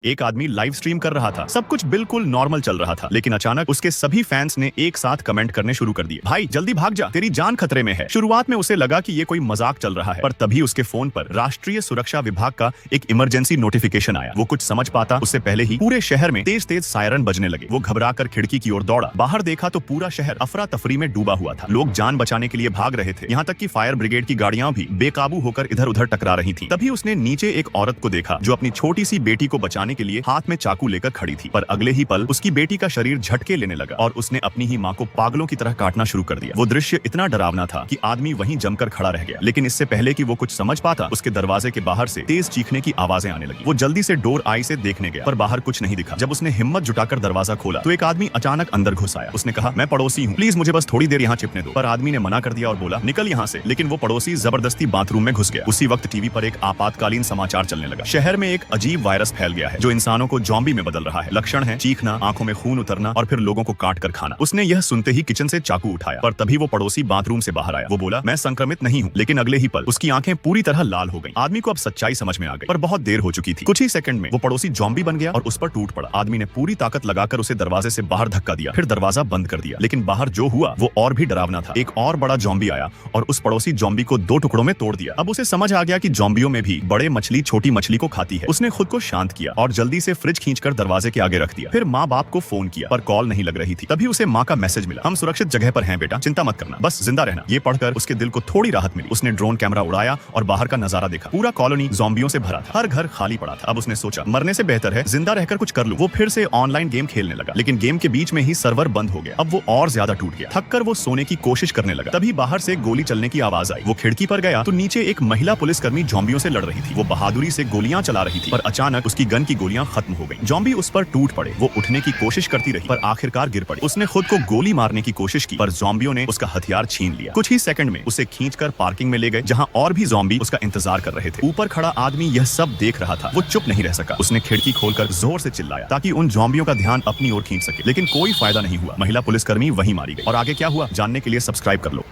एक आदमी live stream कर रहा था। सब कुछ बिल्कुल नॉर्मल चल रहा था, लेकिन अचानक उसके सभी फैंस ने एक साथ कमेंट करने शुरू कर दिए। भाई जल्दी भाग जा, तेरी जान खतरे में है। शुरुआत में उसे लगा कि ये कोई मजाक चल रहा है, पर तभी उसके फोन पर राष्ट्रीय सुरक्षा विभाग का एक इमरजेंसी नोटिफिकेशन आया। वो कुछ समझ पाता उससे पहले ही पूरे शहर में तेज तेज सायरन बजने लगे। वो घबराकर खिड़की की ओर दौड़ा। बाहर देखा तो पूरा शहर अफरा तफरी में डूबा हुआ था। लोग जान बचाने के लिए भाग रहे थे, यहाँ तक कि फायर ब्रिगेड की गाड़ियां भी बेकाबू होकर इधर उधर टकरा रही थी। तभी उसने नीचे एक औरत को देखा जो अपनी छोटी सी बेटी को बचाने के लिए हाथ में चाकू लेकर खड़ी थी। पर अगले ही पल उसकी बेटी का शरीर झटके लेने लगा और उसने अपनी ही मां को पागलों की तरह काटना शुरू कर दिया। वो दृश्य इतना डरावना था कि आदमी वहीं जमकर खड़ा रह गया। लेकिन इससे पहले कि वो कुछ समझ पाता, उसके दरवाजे के बाहर से तेज चीखने की आवाजें आने लगी। वो जल्दी से डोर आई से देखने गया, पर बाहर कुछ नहीं दिखा। जब उसने हिम्मत जुटाकर दरवाजा खोला तो एक आदमी अचानक अंदर घुस आया। उसने कहा, मैं पड़ोसी हूँ, प्लीज मुझे बस थोड़ी देर यहाँ चिपने दो। पर आदमी ने मना कर दिया और बोला, निकल यहाँ से। लेकिन वो पड़ोसी जबरदस्ती बाथरूम में घुस गया। उसी वक्त टीवी पर एक आपातकालीन समाचार चलने लगा। शहर में एक अजीब वायरस फैल गया है जो इंसानों को जॉम्बी में बदल रहा है। लक्षण है चीखना, आंखों में खून उतरना और फिर लोगों को काट कर खाना। उसने यह सुनते ही किचन से चाकू उठाया, पर तभी वो पड़ोसी बाथरूम से बाहर आया। वो बोला, मैं संक्रमित नहीं हूँ। लेकिन अगले ही पल उसकी आंखें पूरी तरह लाल हो गईं। आदमी को अब सच्चाई समझ में आ गई, पर बहुत देर हो चुकी थी। कुछ ही सेकंड में वो पड़ोसी जॉम्बी बन गया और उस पर टूट पड़ा। आदमी ने पूरी ताकत लगाकर उसे दरवाजे से बाहर धक्का दिया, फिर दरवाजा बंद कर दिया। लेकिन बाहर जो हुआ वो और भी डरावना था। एक और बड़ा जॉम्बी आया और उस पड़ोसी जॉम्बी को दो टुकड़ों में तोड़ दिया। अब उसे समझ आ गया कि जॉम्बियों में भी बड़े मछली छोटी मछली को खाती है। उसने खुद को शांत किया और जल्दी से फ्रिज खींचकर दरवाजे के आगे रख दिया। फिर माँ बाप को फोन किया, पर कॉल नहीं लग रही थी। तभी उसे माँ का मैसेज मिला, हम सुरक्षित जगह पर हैं बेटा, चिंता मत करना, बस जिंदा रहना। ये पढ़कर उसके दिल को थोड़ी राहत मिली। उसने ड्रोन कैमरा उड़ाया और बाहर का नजारा देखा। पूरा कॉलोनी ज़ॉम्बियों से भरा था, हर घर खाली पड़ा था। अब उसने सोचा, मरने से बेहतर है जिंदा रहकर कुछ कर लूं। वो फिर से ऑनलाइन गेम खेलने लगा, लेकिन गेम के बीच में ही सर्वर बंद हो गया। अब वो और ज्यादा टूट गया। थककर वो सोने की कोशिश करने लगा। तभी बाहर से गोली चलने की आवाज आई। वो खिड़की पर गया तो नीचे एक महिला पुलिसकर्मी ज़ॉम्बियों से लड़ रही थी। वो बहादुरी से गोलियां चला रही थी, पर अचानक उसकी गन की गोलियां खत्म हो गईं। ज़ॉम्बी उस पर टूट पड़े। वो उठने की कोशिश करती रही, पर आखिरकार गिर पड़ी। उसने खुद को गोली मारने की कोशिश की, पर ज़ॉम्बियों ने उसका हथियार छीन लिया। कुछ ही सेकंड में उसे खींचकर पार्किंग में ले गए, जहां और भी ज़ॉम्बी उसका इंतजार कर रहे थे। ऊपर खड़ा आदमी यह सब देख रहा था। वो चुप नहीं रह सका। उसने खिड़की खोलकर जोर से चिल्लाया ताकि उन ज़ॉम्बियों का ध्यान अपनी ओर खींच सके, लेकिन कोई फायदा नहीं हुआ। महिला पुलिसकर्मी वहीं मारी गई। और आगे क्या हुआ जानने के लिए सब्सक्राइब कर लो।